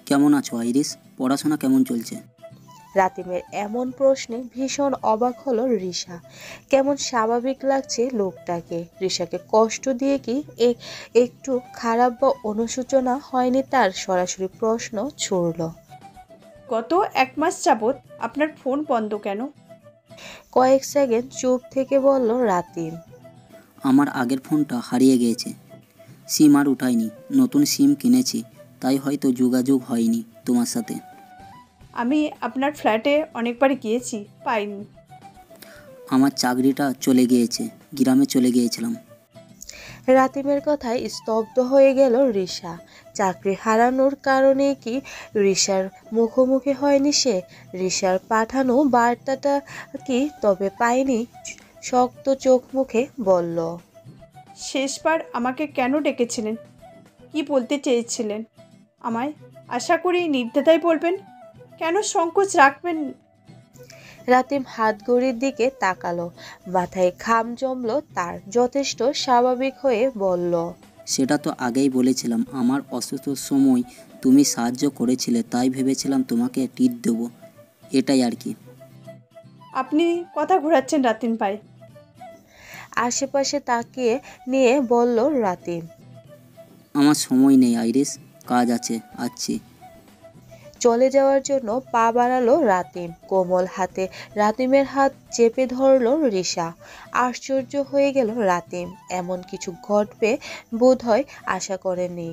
কেমন আছো আইরিস? পড়াশোনা কেমন চলছে? রাতিমের এমন প্রশ্নে ভীষণ অবাক হলো রিশা। কেমন স্বাভাবিক লাগছে লোকটাকে। রিশাকে কষ্ট দিয়ে কি একটু খারাপ বা অনুশোচনা হয়নি তার? সরাসরি প্রশ্ন ছুড়ল। গত 1 মাস যাবৎ আপনার ফোন বন্ধ কেন? কয়েক সেকেন্ড চুপ থেকে বলল রাতিম। আমার আগের ফোনটা হারিয়ে গিয়েছে, সিম আর উঠাইনি। নতুন সিম কিনেছি, তাই হয়তো যোগাযোগ হয়নি তোমার সাথে। আমি আপনার ফ্ল্যাটে অনেকবার গিয়েছি, পাইনি। আমার চাকরিটা চলে গিয়েছে, গ্রামে চলে গিয়েছিলাম। রাতিমের কথায় স্তব্ধ হয়ে গেল রিশা। চাকরি হারানোর কারণে কি রিশার মুখোমুখি হয়নি সে? রিশার পাঠানো বার্তাটা কি তবে পায়নি? শক্ত চোখ মুখে বলল। শেষবার আমাকে কেন ডেকেছিলেন? কি বলতে চেয়েছিলেন আমায়? আশা করি নির্দ্বিধায় বলবেন। কেন সংকোচ রাখবেন? রাতিম হাত ঘড়ির দিকে তাকালো। মাথায় ঘাম জমলো তার। যথেষ্ট স্বাভাবিক হয়ে বলল। সেটা তো আগেই বলেছিলাম, আমার অসুস্থর সময় তুমি সাহায্য করেছিলে, তাই ভেবেছিলাম তোমাকে টিট দেবো, এটাই আর কি। আপনি কথা ঘোরাচ্ছেন রাতিন ভাই। আশেপাশে তাকিয়ে নিয়ে বলল রাতিম। আমার সময় নেই আইরিস, কাজ আছে, আসছি। চলে যাওয়ার জন্য পা বাড়ালো রাতিম। কোমল হাতে রাতিমের হাত চেপে ধরল রিশা। আশ্চর্য হয়ে গেল রাতিম। এমন কিছু ঘটবে বোধহয় আশা করেনি।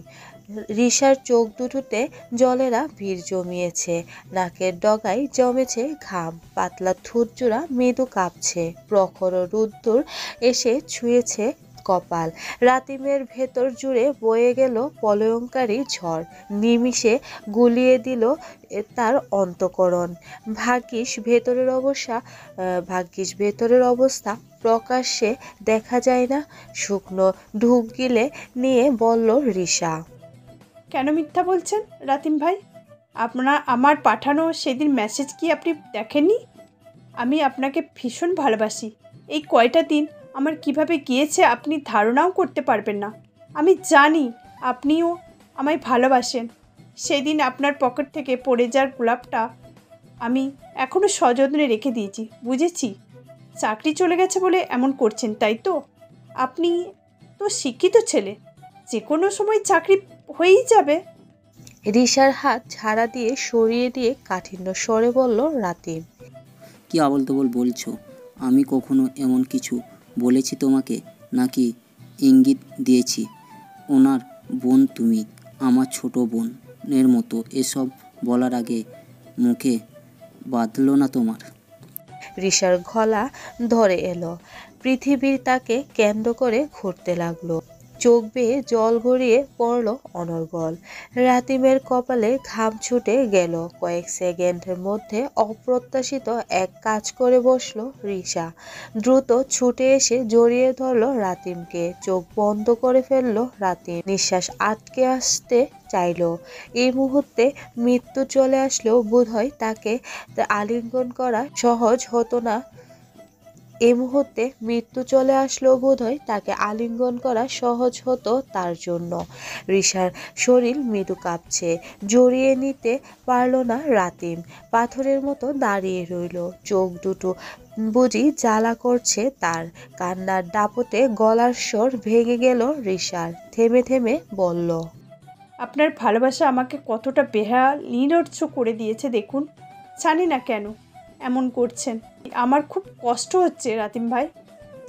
রিশার চোখ দুটোতে জলেরা ভিড় জমিয়েছে। নাকের ডগায় জমেছে ঘাম। পাতলা ঠোঁটজোড়া মৃদু কাঁপছে। প্রখর রোদ্দুর এসে ছুঁয়েছে কপাল। রাতিমের ভেতর জুড়ে বয়ে গেল প্রলয়ঙ্কারী ঝড়। নিমিষে গুলিয়ে দিল তার অন্তঃকরণ। ভাগ্যিস ভেতরের অবস্থা প্রকাশ্যে দেখা যায় না। শুকনো ঢুক গিলে নিয়ে বলল রিশা। কেন মিথ্যা বলছেন রাতিন ভাই? আমার পাঠানো সেদিন মেসেজ কি আপনি দেখেননি? আমি আপনাকে ভীষণ ভালোবাসি। এই কয়টা দিন আমার কিভাবে গিয়েছে আপনি ধারণাও করতে পারবেন না। আমি জানি আপনিও আমায় ভালোবাসেন। সেদিন আপনার পকেট থেকে পড়ে যাওয়ার গোলাপটা আমি এখনও সযত্নে রেখে দিয়েছি। বুঝেছি, চাকরি চলে গেছে বলে এমন করছেন, তাই তো? আপনি তো শিক্ষিত ছেলে, যে কোনো সময় চাকরি হয়েই যাবে। রিশার হাত ঝাড়া দিয়ে সরিয়ে দিয়ে কাঠিন্য স্বরে বলল রাতিম। কি আবল তাবল বলছো? আমি কখনো এমন কিছু বলেছি তোমাকে? নাকি ইঙ্গিত দিয়েছি? ওনার বোন তুমি, আমার ছোট বোনের মতো। এসব বলার আগে মুখে বাঁধলো না তোমার? রিশার গলা ধরে এলো। পৃথিবীর তাকে কেন্দ্র করে ঘুরতে লাগলো। চোখ বেয়ে জল গড়িয়ে পড়ল অনর্গল। রাতিমের কপালে ঘাম ছুটে গেল। কয়েক সেকেন্ডের মধ্যে অপ্রত্যাশিত এক কাজ করে বসলো রিশা। দ্রুত ছুটে এসে জড়িয়ে ধরল রাতিমকে। চোখ বন্ধ করে ফেললো রাতিম। নিঃশ্বাস আটকে আসতে চাইল। এই মুহূর্তে মৃত্যু চলে আসলেও বোধহয় তাকে আলিঙ্গন করা সহজ হতো না। এই মুহূর্তে মৃত্যু চলে আসলেও বোধহয় তাকে আলিঙ্গন করা সহজ হতো তার জন্য। রিশার শরীর মৃদু কাঁপছে। জড়িয়ে নিতে পারল না রাতিম। পাথরের মতো দাঁড়িয়ে রইল। চোখ দুটো বুঝি জ্বালা করছে তার। কান্নার দাপটে গলার স্বর ভেঙে গেল রিশার। থেমে থেমে বলল। আপনার ভালোবাসা আমাকে কতটা বেহায়া নির্লজ্জ করে দিয়েছে দেখুন। জানি না কেন এমন করছেন। আমার খুব কষ্ট হচ্ছে রাতিম ভাই।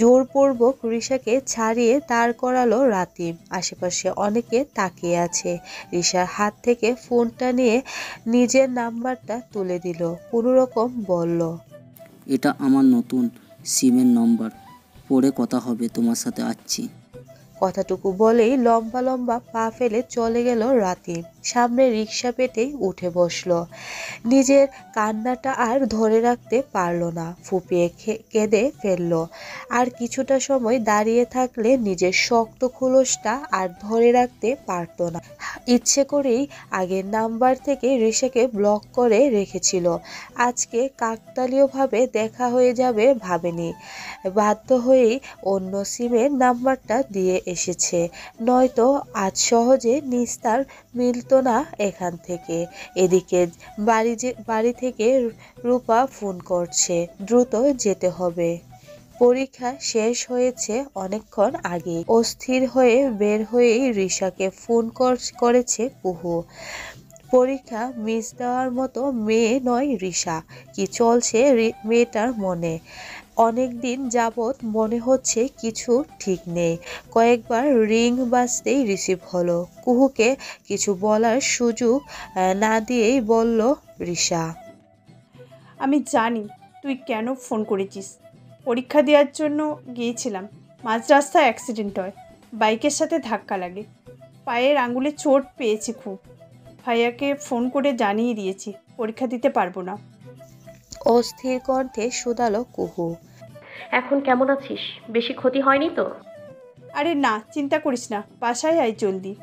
জোরপূর্বক রিশাকে ছাড়িয়ে দাঁড় করালো রাতিম। আশেপাশে অনেকে তাকিয়ে আছে। রিশার হাত থেকে ফোনটা নিয়ে নিজের নাম্বারটা তুলে দিল। কোনোরকম বলল। এটা আমার নতুন সিমের নম্বর, পরে কথা হবে তোমার সাথে, আসছি। কথাটুকু বলেই লম্বা লম্বা পা ফেলে চলে গেল রাতিম। সামনে রিক্সা পেতেই উঠে বসলো। নিজের কান্নাটা আর ধরে রাখতে পারল না। ফুপিয়ে কেঁদে ফেলল। আর কিছুটা সময় দাঁড়িয়ে থাকলে নিজের শক্ত খোলসটা আর ধরে রাখতে পারত না। ইচ্ছে করেই আগের নাম্বার থেকে রিশাকে ব্লক করে রেখেছিল। আজকে কাকতালীয়ভাবে দেখা হয়ে যাবে ভাবেনি। বাধ্য হয়েই অন্য সিমের নাম্বারটা দিয়ে এসেছে, নয়তো আজ সহজে নিস্তার মিলতো না এখান থেকে। এদিকে বাড়ি থেকে রূপা ফোন করছে, দ্রুত যেতে হবে। পরীক্ষা শেষ হয়েছে অনেকক্ষণ আগে। অস্থির হয়ে বের হয়েই রিশাকে ফোন করেছে কুহু। পরীক্ষা মিস দেওয়ার মতো মেয়ে নয় রিশা। কি চলছে মেয়েটার মনে? অনেক দিন যাবৎ মনে হচ্ছে কিছু ঠিক নেই। কয়েকবার রিং বাজতেই রিসিভ হলো। কুহুকে কিছু বলার সুযোগ না দিয়েই বলল রিশা, আমি জানি তুই কেন ফোন করেছিস। পরীক্ষা দেওয়ার জন্য গিয়েছিলাম, মাঝ রাস্তায় অ্যাক্সিডেন্ট হয়, বাইকের সাথে ধাক্কা লাগে, পায়ের আঙুলে চোট পেয়েছি খুব। ভাইয়াকে ফোন করে জানিয়ে দিয়েছি পরীক্ষা দিতে পারবো না। অস্থির কণ্ঠে শুধালো কুহু। এখন কেমন আছিস? বেশি ক্ষতি হয়নি তো? আরে না, চিন্তা করিস না, বাসায় আয় জলদি।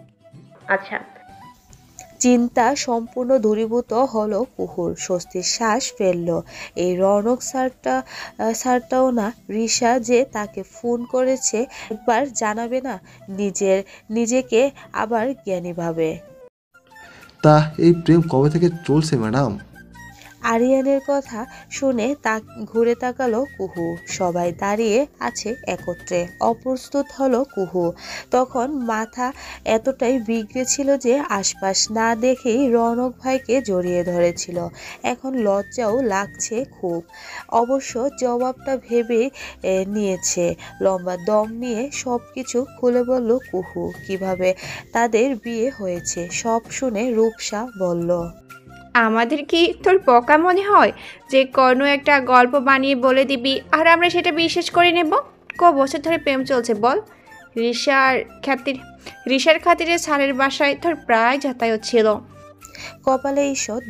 আচ্ছা। চিন্তা সম্পূর্ণ দূরীভূত হলো কুহুর। স্বস্তির শ্বাস ফেলল। এই রৌনক স্যারটাও না, রিশা যে তাকে ফোন করেছে একবার জানাবে না, নিজেকে আবার জ্ঞানী ভাবে। তা এই প্রেম কবে থেকে চলছে ম্যাডাম? আরিয়ানের কথা শুনে ঘুরে তাকালো কুহু। সবাই দাঁড়িয়ে আছে একত্রে। অপ্রস্তুত হলো কুহু। তখন মাথা এতটাই বিগড়ে ছিল যে আশপাশ না দেখেই রৌনক ভাইকে জড়িয়ে ধরেছিল। এখন লজ্জাও লাগছে খুব। অবশ্য জবাবটা ভেবে নিয়েছে। লম্বা দম নিয়ে সব কিছু খুলে বলল কুহু। কিভাবে তাদের বিয়ে হয়েছে সব শুনে রূপসা বলল, আমাদের কি তোর বোকা মনে হয় যে কোনো একটা গল্প বানিয়ে বলে দিবি আর আমরা সেটা বিশ্বাস করে নেব? বছর ধরে প্রেম চলছে বল? রিশার খাতিরে স্যারের বাসায় তোর প্রায় যাতায়াত ছিল। কপালে ঈষৎ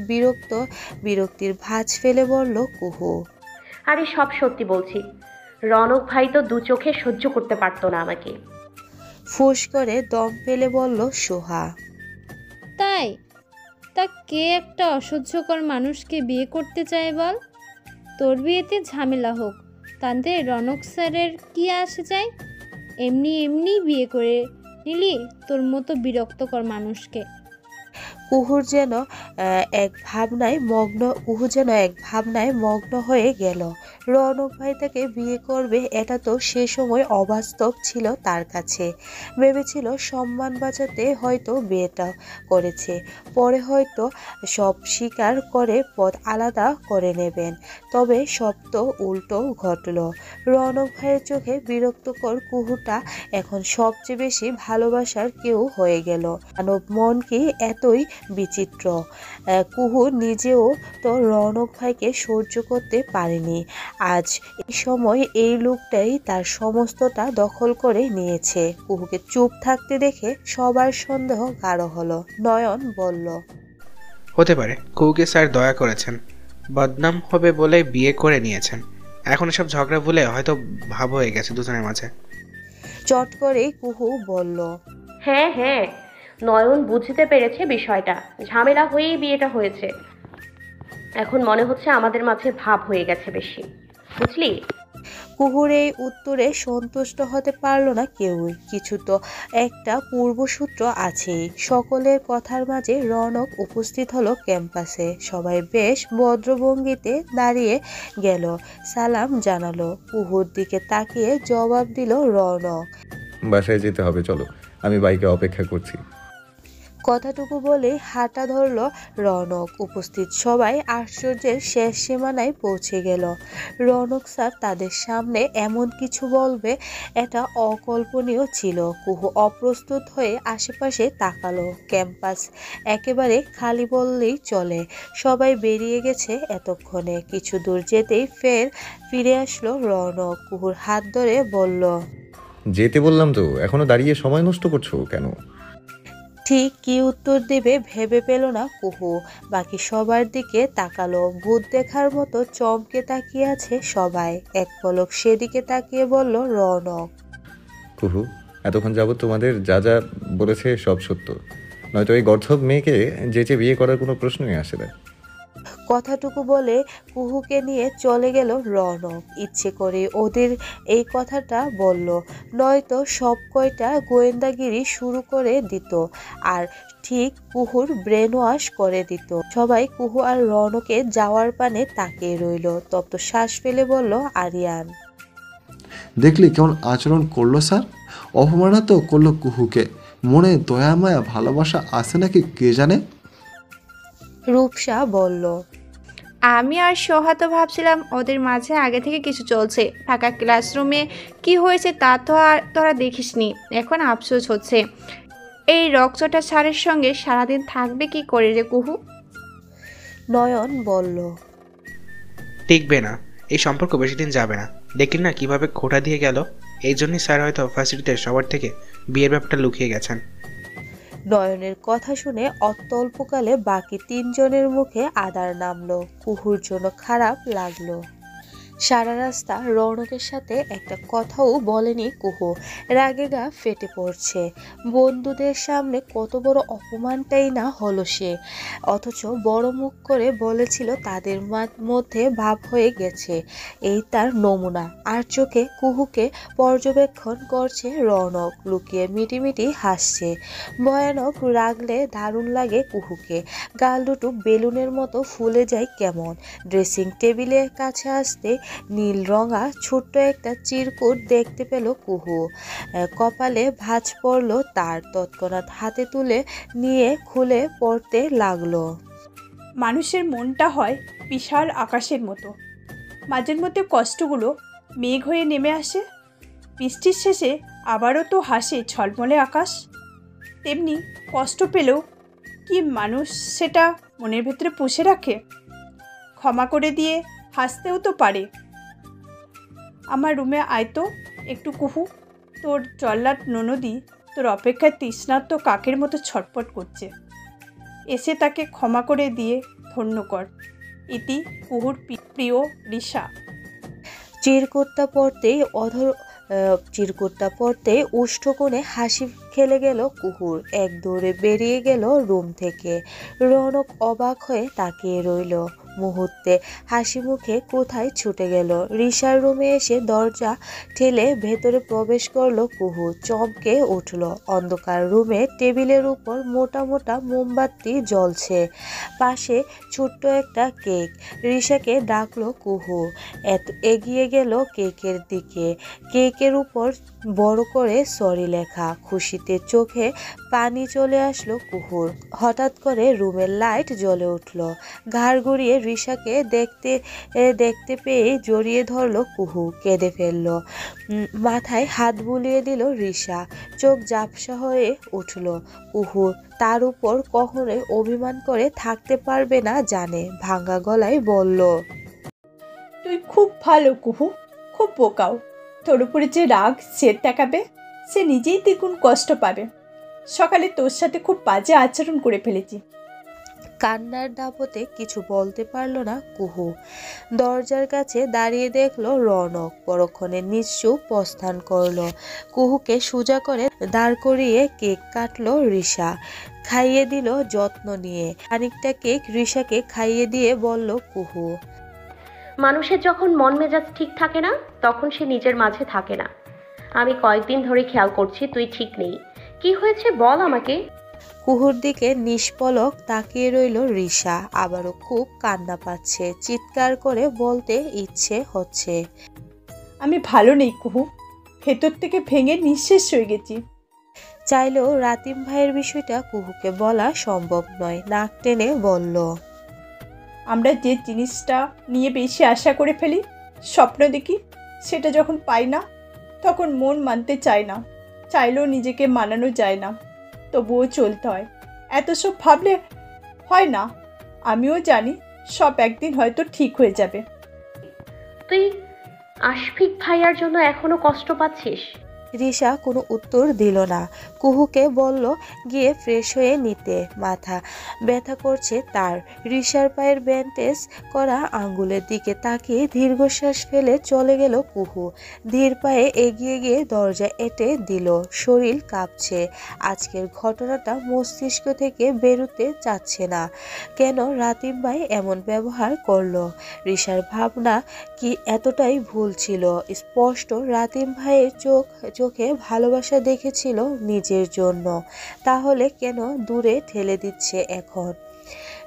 বিরক্তির ভাঁজ ফেলে বলল কুহু। আরে সব সত্যি বলছি, রনক ভাই তো দু চোখে সহ্য করতে পারতো না আমাকে। ফুস করে দম ফেলে বলল সোহা। তাই? তা কে একটা অসহ্যকর মানুষকে বিয়ে করতে চায় বল? তোর বিয়েতে ঝামেলা হোক, তাতে রনক স্যারের কি আসে যায়? এমনি বিয়ে করে নিলি তোর মতো বিরক্তকর মানুষকে। কুহু যেন এক ভাবনায় মগ্ন হয়ে গেল। রৌনক ভাই তাকে বিয়ে করবে, এটা তো সে সময় অবাস্তব ছিল তার কাছে। ভেবেছিল সম্মান বাঁচাতে হয়তো বিয়েটা করেছে, পরে হয়তো সব স্বীকার করে পথ আলাদা করে নেবেন। তবে সব তো উল্টো ঘটল। রৌনক ভাইয়ের চোখে বিরক্তকর কুহুটা এখন সবচেয়ে বেশি ভালোবাসার কেউ হয়ে গেল। মানব মন কি এতই বিচিত্র? কুহু নিজেও তো রৌনক ভাইকে সহ্য করতে পারেনি। আজ এই সময় এই লোকটাই তার সমস্তটা দখল করে নিয়েছে। কুহুকে চুপ থাকতে দেখে সবার সন্দেহ গাঢ় হলো। নয়ন বলল, হতে পারে কুহুকে স্যার দয়া করেছেন, বদনাম হবে বলে বিয়ে করে নিয়েছেন। এখন এসব ঝগড়া ভুলে হয়তো ভাব হয়ে গেছে দুজনের মাঝে। চট করে কুহু বলল, হ্যাঁ হ্যাঁ, নয়ন বুঝতে পেরেছে বিষয়টা, ঝামেলা হয়েই বিয়েটা হয়েছে। এখন মনে হচ্ছে আমাদের মাঝে ভাব হয়ে গেছে বেশি, বুঝলি? কুহুর এই উত্তরে সন্তুষ্ট হতে পারল না কেউই। কিছু তো একটা পূর্বসূত্র আছেই। সকলের কথার মাঝে রৌনক উপস্থিত হলো ক্যাম্পাসে। সবাই বেশ ভদ্রভঙ্গিতে দাঁড়িয়ে গেল, সালাম জানালো। কুহুর দিকে তাকিয়ে জবাব দিল রৌনক। বাসায় যেতে হবে, চলো, আমি বাইকে অপেক্ষা করছি। কথাটুকু বলে হাঁটা ধরল রৌনক। উপস্থিত সবাই আশ্চর্যের শেষ সীমানায় পৌঁছে গেল। রৌনক স্যার তাদের সামনে এমন কিছু বলবে এটা অকল্পনীয় ছিল। কুহু অপ্রস্তুত হয়ে আশেপাশে তাকালো। ক্যাম্পাস একেবারে খালি বললেই চলে। সবাই বেরিয়ে গেছে এতক্ষণে। কিছু দূর যেতেই ফিরে আসলো রৌনক। কুহুর হাত ধরে বলল, যেতে বললাম তো, এখনো দাঁড়িয়ে সময় নষ্ট করছো কেন? ঠিক কি উত্তর দেবে ভেবে পেল না কুহু। বাকি সবার দিকে তাকালো। ভূত দেখার মতো চমকে তাকিয়ে আছে সবাই। এক পলক সেদিকে তাকিয়ে বলল রৌনক, কুহু, এতক্ষণ যাবত তোমাদের যা যা বলেছে সব সত্য, নয়তো এই গর্ধব মেয়েকে যেচে বিয়ে করার কোনো প্রশ্নই আসে না। কথাটুকু বলে কুহুকে নিয়ে চলে গেল রৌনক। ইচ্ছে করে ওদের এই কথাটা বলল, নয়তো সব কয়টা গোয়েন্দাগিরি শুরু করে দিত আর ঠিক কুহুর ব্রেন ওয়াশ করে দিত। সবাই কুহু আর রৌনকে যাওয়ার পানে তাকিয়ে রইল। তপ্ত শ্বাস ফেলে বলল আরিয়ান, দেখলি কেমন আচরণ করলো স্যার? অপমাননা তো করলো কুহুকে। মনে দয়া মায়া ভালোবাসা আছে নাকি কে জানে। রূপসা বলল, আমি আর সোহা তো ভাবছিলাম ওদের মাঝে আগে থেকে কিছু চলছে। ফাঁকা ক্লাসরুমে কি হয়েছে তা তো আর তোরা দেখিসনি। এখন আফসোস হচ্ছে, এই রক্তটা স্যারের সঙ্গে সারাদিন থাকবে কি করে রে কুহু? নয়ন বলল, টিকবে না, এই সম্পর্ক বেশি দিন যাবে না। দেখলি না কিভাবে খোঁটা দিয়ে গেল। এই জন্যই স্যার হয়তো ভার্সিটিতে সবার থেকে বিয়ের ব্যাপারটা লুকিয়ে গেছেন। নয়নের কথা শুনে অত্যল্পকালে বাকি তিনজনের মুখে আদার নামলো। কুহুর জন্য খারাপ লাগলো। সারা রাস্তা রৌনকের সাথে একটা কথাও বলেনি কুহু। রাগে গা ফেটে পড়ছে। বন্ধুদের সামনে কত বড় অপমানটাই না হলো সে, অথচ বড় মুখ করে বলেছিল তাদের মধ্যে ভাব হয়ে গেছে। এই তার নমুনা। আর চোখে কুহুকে পর্যবেক্ষণ করছে রৌনক, লুকিয়ে মিটিমিটি হাসছে। ভয়ানক রাগলে দারুণ লাগে কুহুকে। গাল দুটো বেলুনের মতো ফুলে যায় কেমন। ড্রেসিং টেবিলের কাছে আসতে নীল রঙা ছোট্ট একটা চিরকুট দেখতে পেল কুহু। কপালে ভাঁজ পড়ল তার। তৎক্ষণাৎ হাতে তুলে নিয়ে খুলে পড়তে লাগলো। মানুষের মনটা হয় বিশাল আকাশের মতো। মাঝের মধ্যে কষ্টগুলো মেঘ হয়ে নেমে আসে। বৃষ্টির শেষে আবারও তো হাসে ঝলমলে আকাশ। তেমনি কষ্ট পেলেও কি মানুষ সেটা মনের ভেতরে পুষে রাখে? ক্ষমা করে দিয়ে হাসতেও তো পারে। আমার রুমে আয় তো একটু কুহু। তোর জল্লাদ ননদি তোর অপেক্ষায় তৃষ্ণার্ত কাকের মতো ছটপট করছে। এসে তাকে ক্ষমা করে দিয়ে ধন্য কর। ইতি কুহুর প্রিয় রিশা। চিরকুটটা পড়তেই উষ্ঠকোণে হাসি খেলে গেল কুহুর। এক দৌড়ে বেরিয়ে গেল রুম থেকে। রৌনক অবাক হয়ে তাকিয়ে রইল। মুহূর্তে হাসি মুখে কোথায় ছুটে গেল। রিশার রুমে এসে দরজা ঠেলে ভেতরে প্রবেশ করলো কুহু। চমকে উঠল। অন্ধকার রুমে টেবিলের উপর মোটা মোটা মোমবাতি জ্বলছে। পাশে ছোট্ট একটা কেক। রিশাকে ডাকলো কুহু। এগিয়ে গেল কেকের দিকে। কেকের উপর বড় করে সরি লেখা। খুশিতে চোখে পানি চলে আসলো কুহুর। হঠাৎ করে রুমের লাইট জ্বলে উঠল। ঘাড় ঘুরিয়ে রিশাকে দেখতে পেয়ে জড়িয়ে ধরলো কুহু। কেঁদে ফেলল। মাথায় হাত বুলিয়ে দিল রিশা। চোখ ঝাপসা হয়ে উঠল। কুহু তার উপর কখনোই অভিমান করে থাকতে পারবে না জানে। ভাঙা গলায় বলল, তুই খুব ভালো কুহু, খুব বোকাও। তোর উপরে যে রাগ সে দেখাবে, সে নিজেই দ্বিগুণ কষ্ট পাবে। সকালে তোর সাথে খুব বাজে আচরণ করে ফেলেছি। কান্নার দাপটে কিছু বলতে পারল না কুহু। দরজার কাছে দাঁড়িয়ে দেখলো রৌনক। পরক্ষণে নিশ্চুপ প্রস্থান করলো। কুহুকে সোজা করে দাঁড় করিয়ে কেক কাটলো রিশা। খাইয়ে দিল যত্ন নিয়ে। খানিকটা কেক রিশাকে খাইয়ে দিয়ে বলল কুহু, মানুষের যখন মন মেজাজ ঠিক থাকে না তখন সে নিজের মাঝে থাকে না। আমি কয়েকদিন ধরে খেয়াল করছি তুই ঠিক নেই। কি হয়েছে বল আমাকে। কুহুর দিকে নিষ্পলক তাকিয়ে রইল রিশা। আবারও খুব কান্না পাচ্ছে। চিৎকার করে বলতে ইচ্ছে হচ্ছে, আমি ভালো নেই কুহু, ভেতর থেকে ভেঙে নিঃশেষ হয়ে গেছি। চাইলেও রাতিম ভাইয়ের বিষয়টা কুহুকে বলা সম্ভব নয়। নাক টেনে বলল, আমরা যে জিনিসটা নিয়ে বেশি আশা করে ফেলি, স্বপ্ন দেখি, সেটা যখন পাই না তখন মন মানতে চায় না। চাইলেও নিজেকে মানানো যায় না, তবুও চলতে হয়। এত সব ভাবলে হয় না। আমিও জানি সব একদিন হয়তো ঠিক হয়ে যাবে। তুই আশফিক ভাইয়ার জন্য এখনো কষ্ট পাচ্ছিস? রিশা কোনো উত্তর দিল না। কুহুকে বলল গিয়ে ফ্রেশ হয়ে নিতে, মাথা ব্যথা করছে তার। রিশার পায়ের ব্যান্ডেজ করা আঙ্গুলের দিকে তাকিয়ে দীর্ঘশ্বাস ফেলে চলে গেল কুহু। ধীর পায়ে এগিয়ে গিয়ে দরজা এঁটে দিল। শরীর কাঁপছে। আজকের ঘটনাটা মস্তিষ্ক থেকে বেরোতে চাচ্ছে না। কেন রাতিম ভাই এমন ব্যবহার করলো? রিশার ভাবনা কি এতটাই ভুল ছিল? স্পষ্ট রাতিম ভাইয়ের চোখে ভালোবাসা দেখেছিল নিজের জন্য, তাহলে কেন দূরে ঠেলে দিচ্ছে এখন?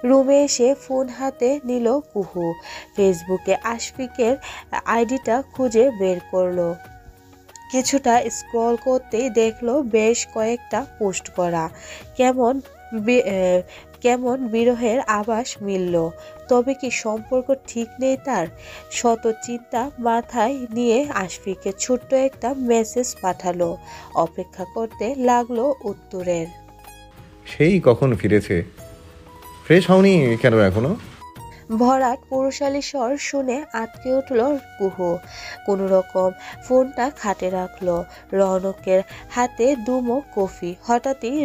রুমে এসে ফোন হাতে নিল কুহু। ফেসবুকে আশফিকের আইডিটা খুঁজে বের করলো। কিছুটা স্ক্রল করতেই দেখলো বেশ কয়েকটা পোস্ট করা। কেমন বিরহের আভাস মিলল। তবে কি সম্পর্ক ঠিক নেই তার? শত চিন্তা মাথায় নিয়ে আশফিকে ছোট্ট একটা মেসেজ পাঠালো। অপেক্ষা করতে লাগলো উত্তরের। সেই কখন ফিরেছে? ফ্রেশ হওনি কেন এখনো? ভরাট পুরুষালী স্বর শুনে আটকে উঠল কুহু। কোনো রকম ফোনটা খাটে রাখলো। রৌনকের হাতে দুমুখ কফি। হঠাৎই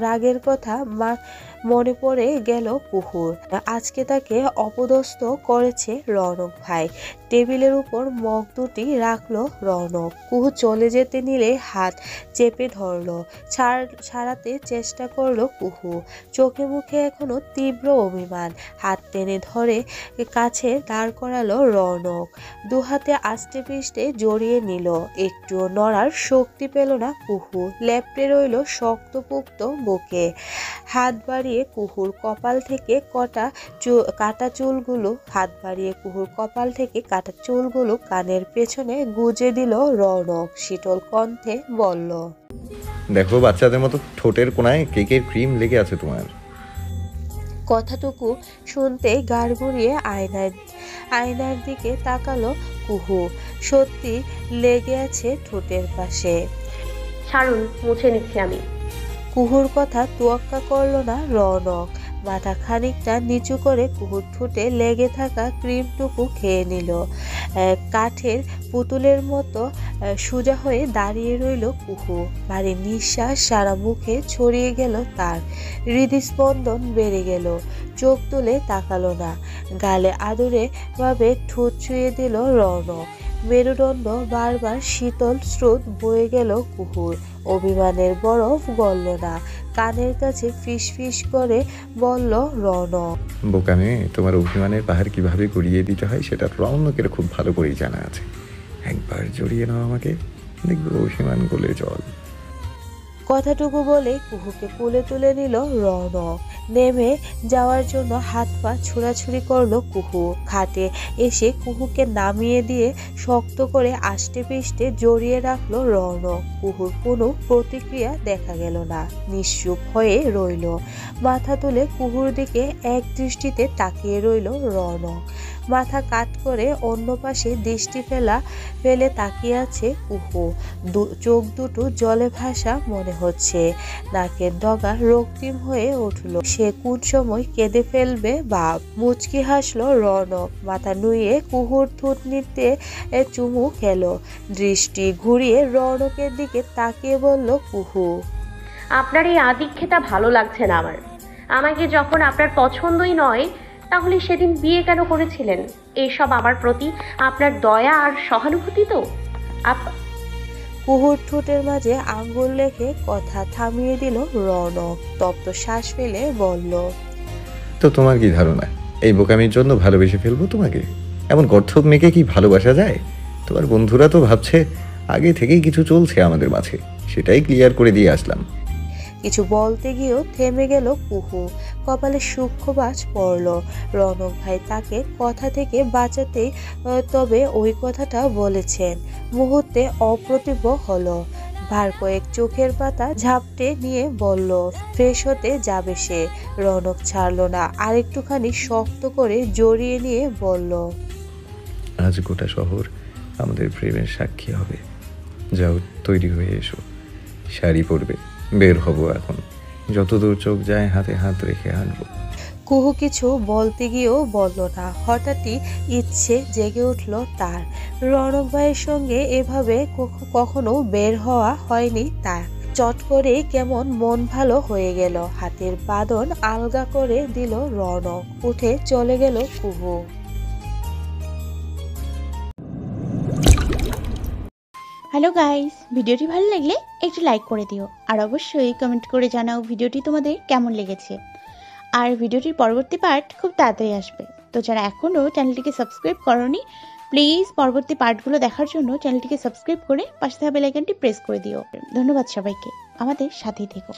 রাগের কথা মনে পড়ে গেল কুহুর। আজকে তাকে অপদস্থ করেছে রৌনক ভাই। টেবিলের উপর মগ দুটি রাখলো রৌনক। কুহু চলে যেতে নিলে হাত চেপে ধরলো। ছাড়াতে চেষ্টা করলো কুহু। চোখে মুখে এখনো তীব্র অভিমান। হাত টেনে ধরে কাছে দাঁড় করালো রৌনক। দুহাতে আস্তে পিষ্টে জড়িয়ে নিল। একটুও নড়ার শক্তি পেল না কুহু। লেপ্টে রইল শক্তপোক্ত বুকে। হাত বাড়িয়ে কুহুর কপাল থেকে কাটা চুলগুলো কানের পেছনে গুজে দিল রৌনক। শীতল কণ্ঠে বলল, দেখো বাচ্চাদের মতো ঠোঁটের কোনায় কেকের ক্রিম লেগে আছে তোমার। কথাটুকু শুনতে গাড় ঘুরিয়ে আয়নার দিকে তাকালো কুহু। সত্যি লেগে আছে ঠোঁটের পাশে। ছাড়ুন, মুছে নিচ্ছি আমি। কুহুর কথা তোয়াক্কা করলো না রৌনক। মাথা খানিকটা নিচু করে কুহুর ঠোঁটে লেগে থাকা ক্রিমটুকু খেয়ে নিল। কাঠের পুতুলের মতো সোজা হয়ে দাঁড়িয়ে রইল কুহু। ভারী নিঃশ্বাস সারা মুখে ছড়িয়ে গেল তার। হৃদস্পন্দন বেড়ে গেল। চোখ তুলে তাকালো না। গালে আদরে ভাবে ঠোঁট ছুঁয়ে দিল রৌনক। মেরুদণ্ড বারবার শীতল স্রোত বয়ে গেল কুহুর। অভিমানের বরফ গলল না। কানের কাছে ফিস ফিস করে বলল রৌনক, বোকামে, তোমার অভিমানের পাহাড় কিভাবে গড়িয়ে দিতে হয় সেটা রৌনকের খুব ভালো করেই জানা আছে। একবার জড়িয়ে নাও আমাকে, দেখবে অভিমান গলে জল। কথাটুকু বলে কুহুকে কোলে তুলে নিল রৌনক। নেমে যাওয়ার জন্য হাত পা ছোড়াছুড়ি করলো কুহু। খাটে এসে কুহুকে নামিয়ে দিয়ে শক্ত করে আষ্টে পিষ্টে জড়িয়ে রাখলো রৌনক। কুহুর কোনো প্রতিক্রিয়া দেখা গেল না। নিশ্চুপ হয়ে রইল। মাথা তুলে কুহুর দিকে এক দৃষ্টিতে তাকিয়ে রইল রৌনক। মাথা কাট করে অন্য পাশে দৃষ্টি ফেলে তাকিয়ে আছে কুহু। চোখ দুটো জলে ভাসা মনে হচ্ছে। নাকের ডগা রক্তিম হয়ে উঠল। সে কোন সময় কেঁদে ফেলবে ভাব। মুচকি হাসলো রৌনক। মাথা নুয়ে কুহুর থুতনিতে চুমু খেলো। দৃষ্টি ঘুরিয়ে রৌনকের দিকে তাকিয়ে বলল কুহু, আপনার এই আদিক্ষেতা ভালো লাগছে না আমার। আমাকে যখন আপনার পছন্দই নয়, তাহলে সেদিন বিয়ে কেন করেছিলেন? এইসব আমার প্রতি আপনার দয়া আর সহানুভূতি তো? কুহুর ঠোঁটের মাঝে আঙ্গুল রেখে কথা থামিয়ে দিল রৌনক। তপ্ত শ্বাস ফেলে বলল, তো তোমার কি ধারণা এই বোকামির জন্য ভালোবেসে ফেলবো তোমাকে? এমন গর্থক মেয়েকে কি ভালোবাসা যায়? তোমার বন্ধুরা তো ভাবছে আগে থেকেই কিছু চলছে আমাদের মাঝে, সেটাই ক্লিয়ার করে দিয়ে আসলাম। কিছু বলতে গিয়েও থেমে গেল কুহু। কপালে সূক্ষ্ম বাজ পড়ল। রৌনক ভাই তাকে কথা থেকে বাঁচাতেই তবে ওই কথাটা বলেছেন। মুহূর্তে অপ্রতিভ হলো। ভার কয়েক চোখের পাতা ঝাপটে নিয়ে বলল, ফ্রেশ হতে যাবে সে। রৌনক ছাড়লো না। আরেকটুখানি শক্ত করে জড়িয়ে নিয়ে বলল, আজ গোটা শহর আমাদের প্রেমের সাক্ষী হবে। যাও, তৈরি হয়ে এসো, শাড়ি পরবে, বের হব এখন। যতদূর চোখ যায় হাতে হাত রেখে হাঁটবো। কুহু কিছু বলতে গিয়েও বলল না। হঠাৎই ইচ্ছে জেগে উঠল তার। রৌনক ভাইয়ের সঙ্গে এভাবে কখনো বের হওয়া হয়নি তার। চট করে কেমন মন ভালো হয়ে গেল। হাতের বাঁধন আলগা করে দিল রৌনক। উঠে চলে গেল কুহু। হ্যালো গাইস, ভিডিওটি ভালো লাগলে একটু লাইক করে দিও আর অবশ্যই কমেন্ট করে জানাও ভিডিওটি তোমাদের কেমন লেগেছে। আর ভিডিওটির পরবর্তী পার্ট খুব তাড়াতাড়ি আসবে, তো যারা এখনও চ্যানেলটিকে সাবস্ক্রাইব করোনি প্লিজ পরবর্তী পার্টগুলো দেখার জন্য চ্যানেলটিকে সাবস্ক্রাইব করে পাশে থাকা বেল আইকনটি প্রেস করে দিও। ধন্যবাদ সবাইকে, আমাদের সাথেই থেকো।